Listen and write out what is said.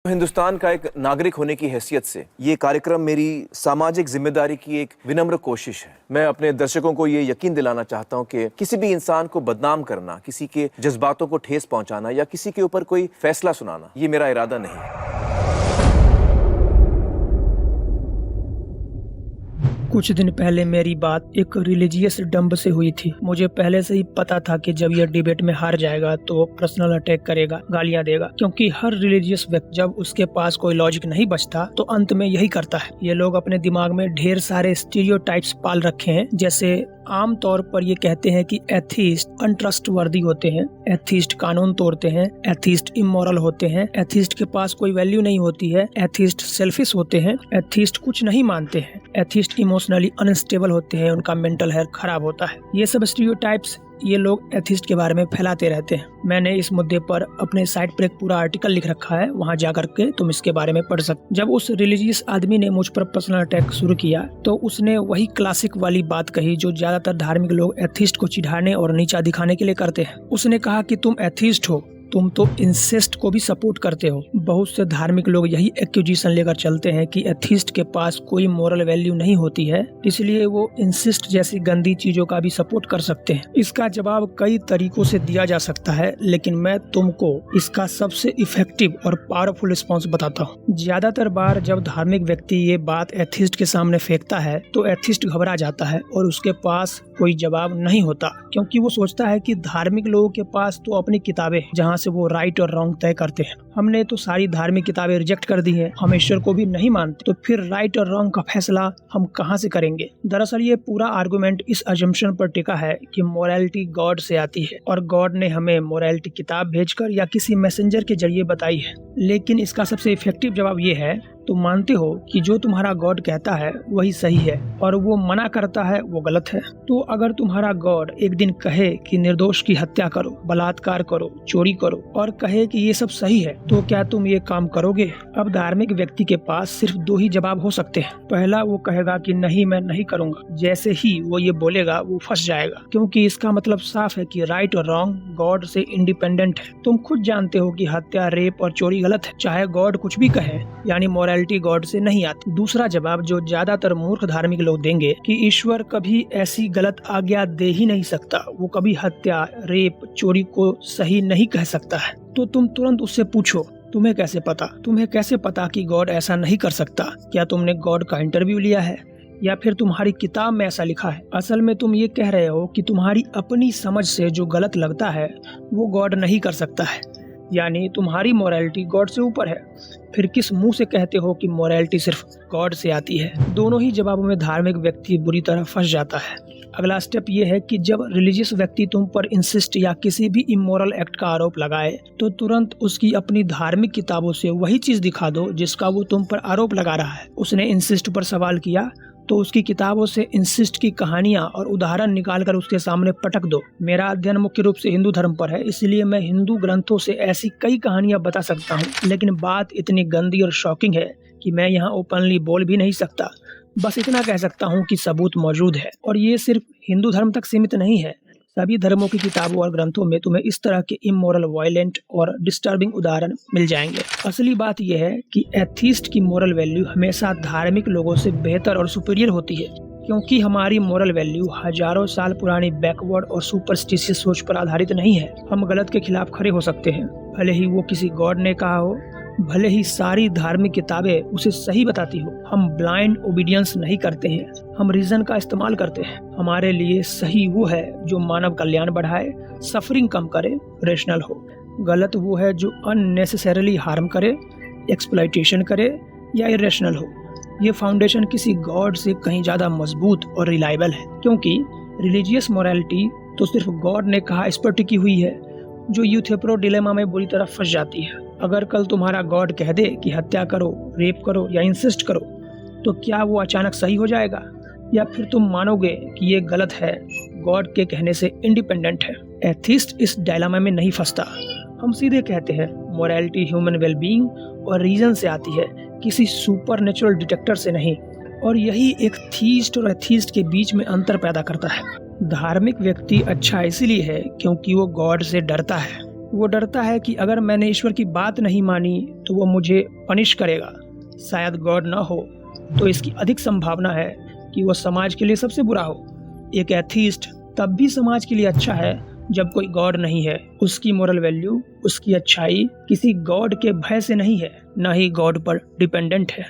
हिंदुस्तान का एक नागरिक होने की हैसियत से ये कार्यक्रम मेरी सामाजिक जिम्मेदारी की एक विनम्र कोशिश है। मैं अपने दर्शकों को ये यकीन दिलाना चाहता हूँ कि किसी भी इंसान को बदनाम करना, किसी के जज्बातों को ठेस पहुंचाना या किसी के ऊपर कोई फैसला सुनाना, ये मेरा इरादा नहीं है। कुछ दिन पहले मेरी बात एक रिलीजियस डंब से हुई थी। मुझे पहले से ही पता था कि जब यह डिबेट में हार जाएगा तो वो पर्सनल अटैक करेगा, गालियां देगा, क्योंकि हर रिलीजियस व्यक्ति जब उसके पास कोई लॉजिक नहीं बचता तो अंत में यही करता है। ये लोग अपने दिमाग में ढेर सारे स्टीरियोटाइप्स पाल रखे हैं। जैसे आम तौर पर ये कहते हैं कि एथीस्ट अनट्रस्टवर्दी होते हैं, एथीस्ट कानून तोड़ते हैं, एथीस्ट इमोरल होते हैं, एथीस्ट के पास कोई वैल्यू नहीं होती है, एथीस्ट सेल्फिश होते हैं, एथीस्ट कुछ नहीं मानते हैं, एथीस्ट इमोशनली अनस्टेबल होते हैं, उनका मेंटल हेल्थ खराब होता है। ये सब स्टीरियोटाइप्स ये लोग एथिस्ट के बारे में फैलाते रहते हैं। मैंने इस मुद्दे पर अपने साइट पर एक पूरा आर्टिकल लिख रखा है, वहां जाकर के तुम इसके बारे में पढ़ सकते। जब उस रिलीजियस आदमी ने मुझ पर पर्सनल अटैक शुरू किया तो उसने वही क्लासिक वाली बात कही जो ज्यादातर धार्मिक लोग एथिस्ट को चिढ़ाने और नीचा दिखाने के लिए करते हैं। उसने कहा कि तुम एथिस्ट हो, तुम तो इंसेस्ट को भी सपोर्ट करते हो। बहुत से धार्मिक लोग यही एक्यूजेशन लेकर चलते हैं कि एथिस्ट के पास कोई मोरल वैल्यू नहीं होती है, इसलिए वो इंसेस्ट जैसी गंदी चीजों का भी सपोर्ट कर सकते हैं। इसका जवाब कई तरीकों से दिया जा सकता है, लेकिन मैं तुमको इसका सबसे इफेक्टिव और पावरफुल रिस्पॉन्स बताता हूँ। ज्यादातर बार जब धार्मिक व्यक्ति ये बात एथिस्ट के सामने फेंकता है तो एथिस्ट घबरा जाता है और उसके पास कोई जवाब नहीं होता, क्योंकि वो सोचता है कि धार्मिक लोगों के पास तो अपनी किताबें जहाँ से वो राइट और रॉन्ग तय करते हैं। हमने तो सारी धार्मिक किताबें रिजेक्ट कर दी हैं, हम ईश्वर को भी नहीं मानते, तो फिर राइट और रॉन्ग का फैसला हम कहाँ से करेंगे। दरअसल ये पूरा आर्गुमेंट इस अजम्पशन पर टिका है कि मोरालिटी गॉड से आती है और गॉड ने हमें मोरालिटी किताब भेजकर या किसी मैसेंजर के जरिए बताई है। लेकिन इसका सबसे इफेक्टिव जवाब ये है, तुम मानते हो कि जो तुम्हारा गॉड कहता है वही सही है और वो मना करता है वो गलत है। तो अगर तुम्हारा गॉड एक दिन कहे कि निर्दोष की हत्या करो, बलात्कार करो, चोरी करो और कहे कि ये सब सही है, तो क्या तुम ये काम करोगे? अब धार्मिक व्यक्ति के पास सिर्फ दो ही जवाब हो सकते हैं। पहला, वो कहेगा कि नहीं, मैं नहीं करूंगा। जैसे ही वो ये बोलेगा वो फंस जाएगा, क्योंकि इसका मतलब साफ है कि राइट और रॉन्ग गॉड से इंडिपेंडेंट है। तुम खुद जानते हो कि हत्या, रेप और चोरी गलत है, चाहे गॉड कुछ भी कहे, यानी मोरालिटी गॉड से नहीं आती। दूसरा जवाब जो ज्यादातर मूर्ख धार्मिक लोग देंगे कि ईश्वर कभी ऐसी गलत आज्ञा दे ही नहीं सकता, वो कभी हत्या, रेप, चोरी को सही नहीं कह सकता है। तो तुम तुरंत उससे पूछो, तुम्हें कैसे पता? तुम्हें कैसे पता कि गॉड ऐसा नहीं कर सकता? क्या तुमने गॉड का इंटरव्यू लिया है या फिर तुम्हारी किताब में ऐसा लिखा है? असल में तुम ये कह रहे हो कि तुम्हारी अपनी समझ से जो गलत लगता है वो गॉड नहीं कर सकता है, यानी तुम्हारी मोरालिटी गॉड से ऊपर है। फिर किस मुंह से कहते हो कि मोरालिटी सिर्फ गॉड से आती है? दोनों ही जवाबों में धार्मिक व्यक्ति बुरी तरह फंस जाता है। अगला स्टेप ये है कि जब रिलीजियस व्यक्ति तुम पर इंसिस्ट या किसी भी इमोरल एक्ट का आरोप लगाए तो तुरंत उसकी अपनी धार्मिक किताबों से वही चीज दिखा दो जिसका वो तुम पर आरोप लगा रहा है। उसने इंसिस्ट पर सवाल किया तो उसकी किताबों से इंसिस्ट की कहानियां और उदाहरण निकालकर उसके सामने पटक दो। मेरा अध्ययन मुख्य रूप से हिंदू धर्म पर है, इसलिए मैं हिंदू ग्रंथों से ऐसी कई कहानियां बता सकता हूं, लेकिन बात इतनी गंदी और शॉकिंग है कि मैं यहाँ ओपनली बोल भी नहीं सकता। बस इतना कह सकता हूँ कि सबूत मौजूद है, और ये सिर्फ हिंदू धर्म तक सीमित नहीं है। सभी धर्मों की किताबों और ग्रंथों में तुम्हें इस तरह के इमोरल, वायलेंट और डिस्टर्बिंग उदाहरण मिल जाएंगे। असली बात यह है कि एथीस्ट की मोरल वैल्यू हमेशा धार्मिक लोगों से बेहतर और सुपीरियर होती है, क्योंकि हमारी मोरल वैल्यू हजारों साल पुरानी बैकवर्ड और सुपरस्टिशियस सोच पर आधारित नहीं है। हम गलत के खिलाफ खड़े हो सकते हैं, भले ही वो किसी गॉड ने कहा हो, भले ही सारी धार्मिक किताबें उसे सही बताती हो। हम ब्लाइंड ओबीडियंस नहीं करते हैं, हम रीजन का इस्तेमाल करते हैं। हमारे लिए सही वो है जो मानव कल्याण बढ़ाए, सफरिंग कम करे, रेशनल हो। गलत वो है जो अननेसेसरीली हार्म करे, एक्सप्लॉयटेशन करे या इरेशनल हो। ये फाउंडेशन किसी गॉड से कहीं ज्यादा मजबूत और रिलायबल है, क्योंकि रिलीजियस मोरालिटी तो सिर्फ गॉड ने कहा इस पर टिकी हुई है, जो यूथेप्रो डिलेमा में बुरी तरह फंस जाती है। अगर कल तुम्हारा गॉड कह दे कि हत्या करो, रेप करो या इंसिस्ट करो, तो क्या वो अचानक सही हो जाएगा, या फिर तुम मानोगे कि ये गलत है, गॉड के कहने से इंडिपेंडेंट है? एथिस्ट इस डायलेमा में नहीं फंसता। हम सीधे कहते हैं मोरालिटी ह्यूमन वेलबीइंग और रीजन से आती है, किसी सुपरनेचुरल डिटेक्टर से नहीं। और यही एक थीस्ट और एथीस्ट के बीच में अंतर पैदा करता है। धार्मिक व्यक्ति अच्छा इसीलिए है क्योंकि वो गॉड से डरता है, वो डरता है कि अगर मैंने ईश्वर की बात नहीं मानी तो वो मुझे पनिश करेगा। शायद गॉड ना हो तो इसकी अधिक संभावना है कि वो समाज के लिए सबसे बुरा हो। एक एथीस्ट तब भी समाज के लिए अच्छा है जब कोई गॉड नहीं है। उसकी मोरल वैल्यू, उसकी अच्छाई किसी गॉड के भय से नहीं है, ना ही गॉड पर डिपेंडेंट है।